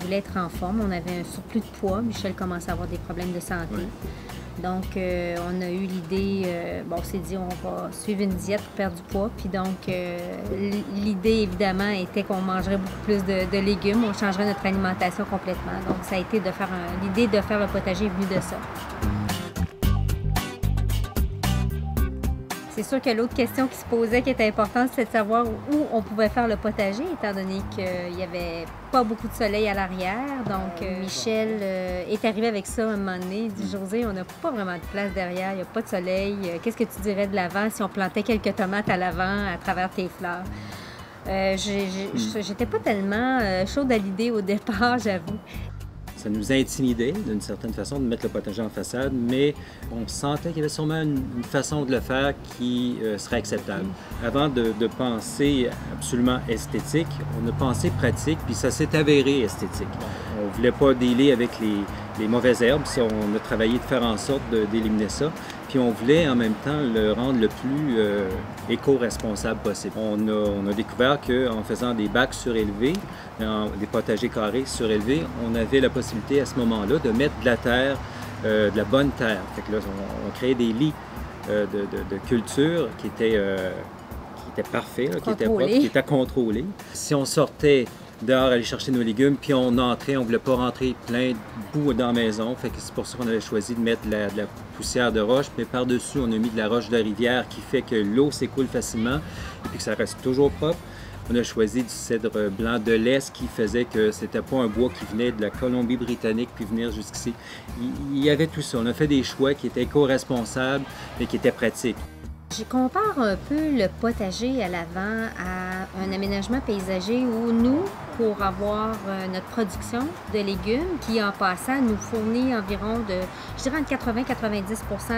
voulait être en forme. On avait un surplus de poids. Michel commençait à avoir des problèmes de santé. Oui. Donc, on a eu l'idée, on s'est dit, on va suivre une diète pour perdre du poids. Puis donc, l'idée, évidemment, était qu'on mangerait beaucoup plus de légumes. On changerait notre alimentation complètement. Donc, ça a été l'idée de faire le potager est venue de ça. C'est sûr que l'autre question qui se posait, qui était importante, c'est de savoir où on pouvait faire le potager, étant donné qu'il n'y avait pas beaucoup de soleil à l'arrière. Donc, Michel est arrivé avec ça un moment donné. Il dit, Josée, on n'a pas vraiment de place derrière, il n'y a pas de soleil. Qu'est-ce que tu dirais de l'avant si on plantait quelques tomates à l'avant à travers tes fleurs? J'étais pas tellement chaude à l'idée au départ, j'avoue. Ça nous intimidait d'une certaine façon de mettre le potager en façade, mais on sentait qu'il y avait sûrement une façon de le faire qui serait acceptable. Avant de penser absolument esthétique, on a pensé pratique, puis ça s'est avéré esthétique. On ne voulait pas dealer avec les mauvaises herbes, ça, on a travaillé de faire en sorte d'éliminer ça. Puis on voulait en même temps le rendre le plus éco-responsable possible. On a découvert qu'en faisant des bacs surélevés, des potagers carrés surélevés, on avait la possibilité à ce moment-là de mettre de la terre, de la bonne terre. Fait que là, on créait des lits de culture qui étaient parfaits, là, qui étaient propres, qui étaient contrôlés. Si on sortait dehors aller chercher nos légumes, puis on entrait, on ne voulait pas rentrer plein de boue dans la maison. Fait que c'est pour ça qu'on avait choisi de mettre de la poussière de roche, mais par-dessus, on a mis de la roche de rivière qui fait que l'eau s'écoule facilement et puis que ça reste toujours propre. On a choisi du cèdre blanc de l'Est qui faisait que c'était pas un bois qui venait de la Colombie-Britannique puis venir jusqu'ici. Il y avait tout ça. On a fait des choix qui étaient éco-responsables et qui étaient pratiques. Je compare un peu le potager à l'avant à un aménagement paysager où nous, pour avoir notre production de légumes, qui en passant nous fournit environ je dirais entre 80-90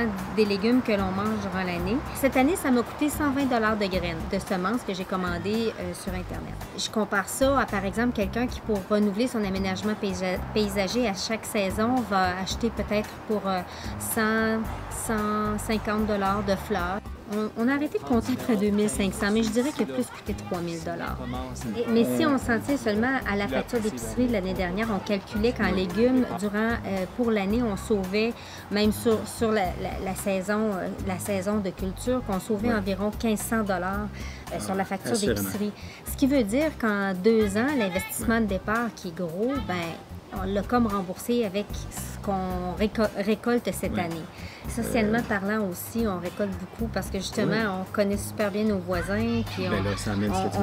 % des légumes que l'on mange durant l'année. Cette année, ça m'a coûté 120 $ de graines, de semences que j'ai commandées sur Internet. Je compare ça à, par exemple, quelqu'un qui, pour renouveler son aménagement paysager à chaque saison, va acheter peut-être pour 150 $ de fleurs. On a arrêté de compter près de 2500, mais je dirais qu'il a plus coûté 3000 $. Mais si on s'en tient seulement à la facture d'épicerie de l'année dernière, on calculait qu'en légumes, pour l'année, on sauvait, même sur la saison de culture, qu'on sauvait environ 1500 $ sur la facture d'épicerie. Ce qui veut dire qu'en 2 ans, l'investissement de départ qui est gros, on l'a comme remboursé avec ce qu'on récolte cette année. Socialement parlant aussi, on récolte beaucoup parce que justement, on connaît super bien nos voisins, puis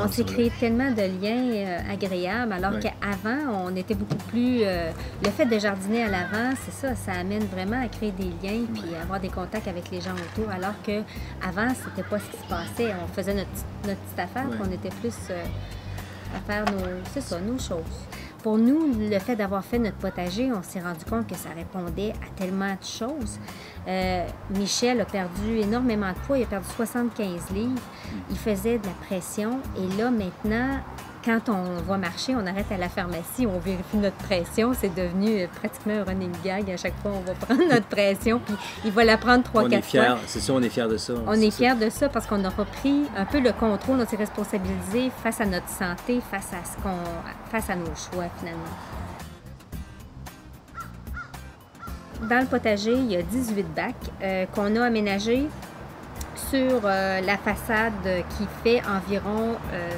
on s'est créé tellement de liens agréables, alors qu'avant, on était beaucoup plus... le fait de jardiner à l'avant, c'est ça, ça amène vraiment à créer des liens puis avoir des contacts avec les gens autour, alors qu'avant, c'était pas ce qui se passait. On faisait notre petite affaire, puis on était plus à faire nos choses. Pour nous, le fait d'avoir fait notre potager, on s'est rendu compte que ça répondait à tellement de choses. Michel a perdu énormément de poids, il a perdu 75 livres. Il faisait de la pression et là, maintenant, quand on va marcher, on arrête à la pharmacie, on vérifie notre pression. C'est devenu pratiquement un running gag. À chaque fois, on va prendre notre pression, puis il va la prendre 3-4 fois. C'est sûr, on est fiers de ça. On est fiers de ça parce qu'on a repris un peu le contrôle, on s'est responsabilisé face à notre santé, face à nos choix, finalement. Dans le potager, il y a 18 bacs qu'on a aménagés sur la façade qui fait environ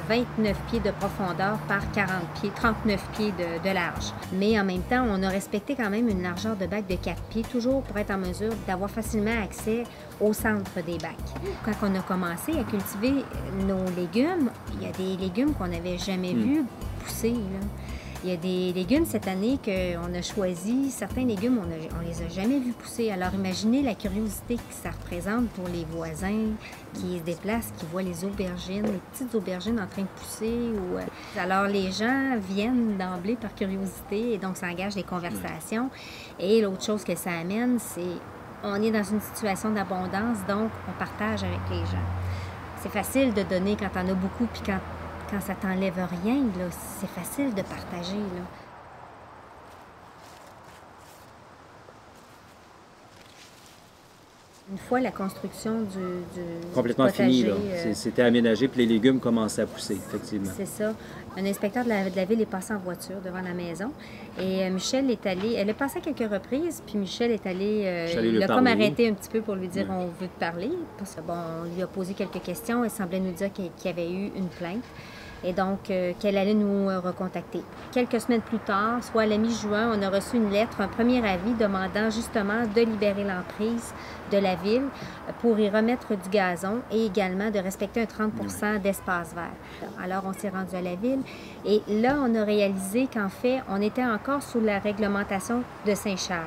29 pieds de profondeur par 39 pieds de large. Mais en même temps, on a respecté quand même une largeur de bac de 4 pieds, toujours pour être en mesure d'avoir facilement accès au centre des bacs. Quand on a commencé à cultiver nos légumes, il y a des légumes qu'on n'avait jamais vus pousser, là. Il y a des légumes cette année qu'on a choisi. Certains légumes, on les a jamais vus pousser. Alors, imaginez la curiosité que ça représente pour les voisins qui se déplacent, qui voient les aubergines, les petites aubergines en train de pousser. Alors, les gens viennent d'emblée par curiosité et donc s'engagent des conversations. Et l'autre chose que ça amène, c'est on est dans une situation d'abondance, donc on partage avec les gens. C'est facile de donner quand on a beaucoup, puis quand ça t'enlève rien, c'est facile de partager, là. Une fois la construction du Complètement potager, fini, là. C'était aménagé, puis les légumes commençaient à pousser, effectivement. C'est ça. Un inspecteur de la ville est passé en voiture devant la maison et Michel est allé, elle est passée à quelques reprises, puis Michel est allé, il a comme arrêté un petit peu pour lui dire on veut te parler, parce que bon, on lui a posé quelques questions, elle semblait nous dire qu'il y avait eu une plainte. Et donc, qu'elle allait nous recontacter. Quelques semaines plus tard, soit à la mi-juin, on a reçu une lettre, un premier avis demandant justement de libérer l'emprise de la ville pour y remettre du gazon et également de respecter un 30 d'espace vert. Alors, on s'est rendu à la ville et là, on a réalisé qu'en fait, on était encore sous la réglementation de Saint-Charles.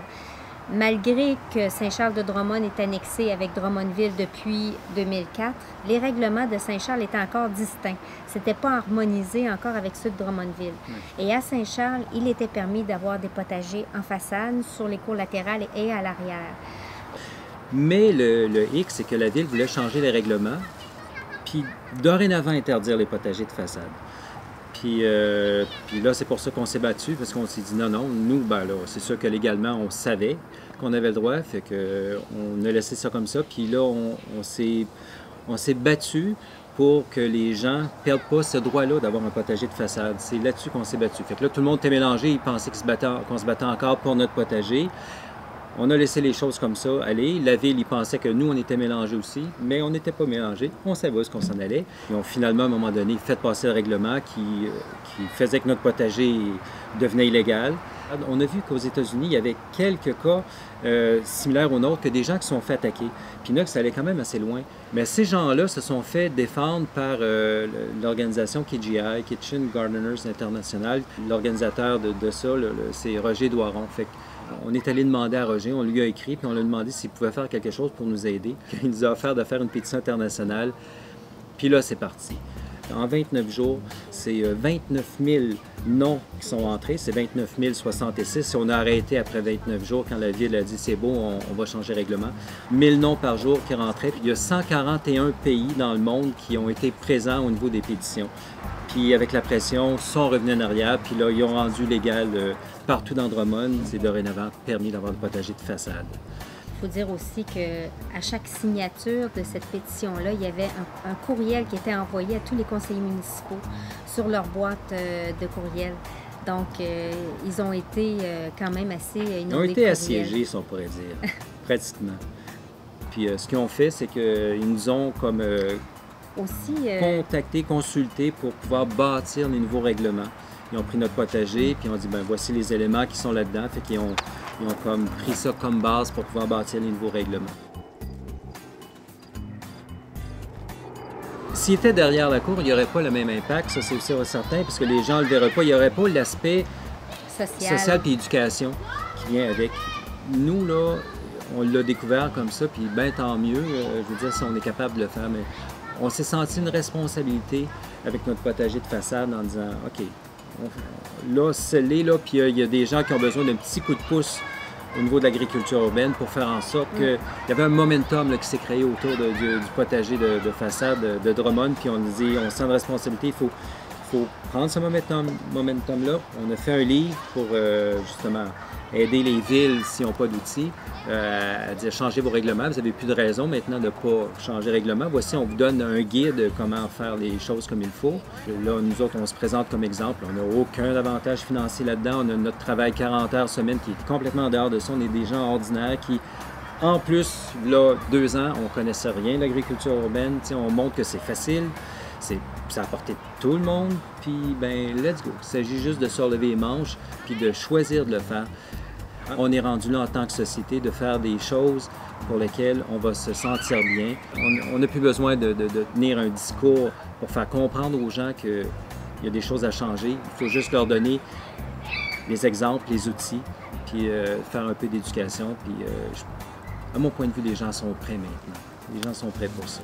Malgré que Saint-Charles-de-Drummond est annexé avec Drummondville depuis 2004, les règlements de Saint-Charles étaient encore distincts. Ce n'était pas harmonisé encore avec ceux de Drummondville. Et à Saint-Charles, il était permis d'avoir des potagers en façade, sur les cours latérales et à l'arrière. Mais le hic, c'est que la ville voulait changer les règlements, puis dorénavant interdire les potagers de façade. Puis là, c'est pour ça qu'on s'est battu, parce qu'on s'est dit non, nous, ben là, c'est sûr que légalement, on savait qu'on avait le droit, fait qu'on a laissé ça comme ça. Puis là, on s'est battu pour que les gens ne perdent pas ce droit-là d'avoir un potager de façade. C'est là-dessus qu'on s'est battu. Fait que là, tout le monde était mélangé, ils pensaient qu'on se battait encore pour notre potager. On a laissé les choses comme ça aller. La ville, ils pensaient que nous, on était mélangés aussi, mais on n'était pas mélangés. On savait où est-ce qu'on s'en allait. Ils ont finalement, à un moment donné, fait passer le règlement qui faisait que notre potager devenait illégal. On a vu qu'aux États-Unis, il y avait quelques cas similaires aux nôtres, que des gens qui se sont fait attaquer. Puis là, ça allait quand même assez loin. Mais ces gens-là se sont fait défendre par l'organisation KGI, Kitchen Gardeners International. L'organisateur de ça, c'est Roger Doiron. Fait on est allé demander à Roger, on lui a écrit, puis on lui a demandé s'il pouvait faire quelque chose pour nous aider. Il nous a offert de faire une pétition internationale. Puis là, c'est parti. En 29 jours, c'est 29 000 noms qui sont entrés, c'est 29 066. On a arrêté après 29 jours quand la ville a dit c'est beau, on va changer le règlement. 1000 noms par jour qui rentraient. Puis il y a 141 pays dans le monde qui ont été présents au niveau des pétitions. Puis avec la pression, ils sont revenus en arrière, puis là, ils ont rendu légal partout dans Drummond. C'est dorénavant permis d'avoir le potager de façade. Il faut dire aussi qu'à chaque signature de cette pétition-là, il y avait un courriel qui était envoyé à tous les conseillers municipaux sur leur boîte de courriel. Donc, ils ont été quand même assez inondés. Ils ont été assiégés, si on pourrait dire, pratiquement. Puis ce qu'ils ont fait, c'est qu'ils nous ont comme contactés, consultés pour pouvoir bâtir les nouveaux règlements. Ils ont pris notre potager, puis ils ont dit, ben voici les éléments qui sont là-dedans. Fait qu'ils ont comme pris ça comme base pour pouvoir bâtir les nouveaux règlements. S'il était derrière la cour, il n'y aurait pas le même impact, ça c'est sûr et certain, parce que les gens ne le verraient pas. Il n'y aurait pas l'aspect social et éducation qui vient avec. Nous, là, on l'a découvert comme ça, puis bien tant mieux, je veux dire, si on est capable de le faire, mais on s'est senti une responsabilité avec notre potager de façade en disant, OK, là, scellé, là, puis il y a des gens qui ont besoin d'un petit coup de pouce au niveau de l'agriculture urbaine pour faire en sorte qu'il y avait un momentum là, qui s'est créé autour du potager de façade de Drummond, puis on dit, on sent une responsabilité, il faut prendre ce momentum-là. On a fait un livre pour justement aider les villes s'ils n'ont pas d'outils, à dire changez vos règlements, vous n'avez plus de raison maintenant de ne pas changer le règlement. Voici, on vous donne un guide de comment faire les choses comme il faut. Là, nous autres, on se présente comme exemple. On n'a aucun avantage financier là-dedans. On a notre travail 40 heures semaine qui est complètement en dehors de ça. On est des gens ordinaires qui, en plus, là, 2 ans, on ne connaissait rien de l'agriculture urbaine. T'sais, on montre que c'est facile. C'est à la portée de tout le monde, puis ben let's go. Il s'agit juste de se relever les manches, puis de choisir de le faire. On est rendu là en tant que société de faire des choses pour lesquelles on va se sentir bien. On n'a plus besoin de tenir un discours pour faire comprendre aux gens qu'il y a des choses à changer. Il faut juste leur donner les exemples, les outils, puis faire un peu d'éducation. Puis à mon point de vue, les gens sont prêts maintenant. Les gens sont prêts pour ça.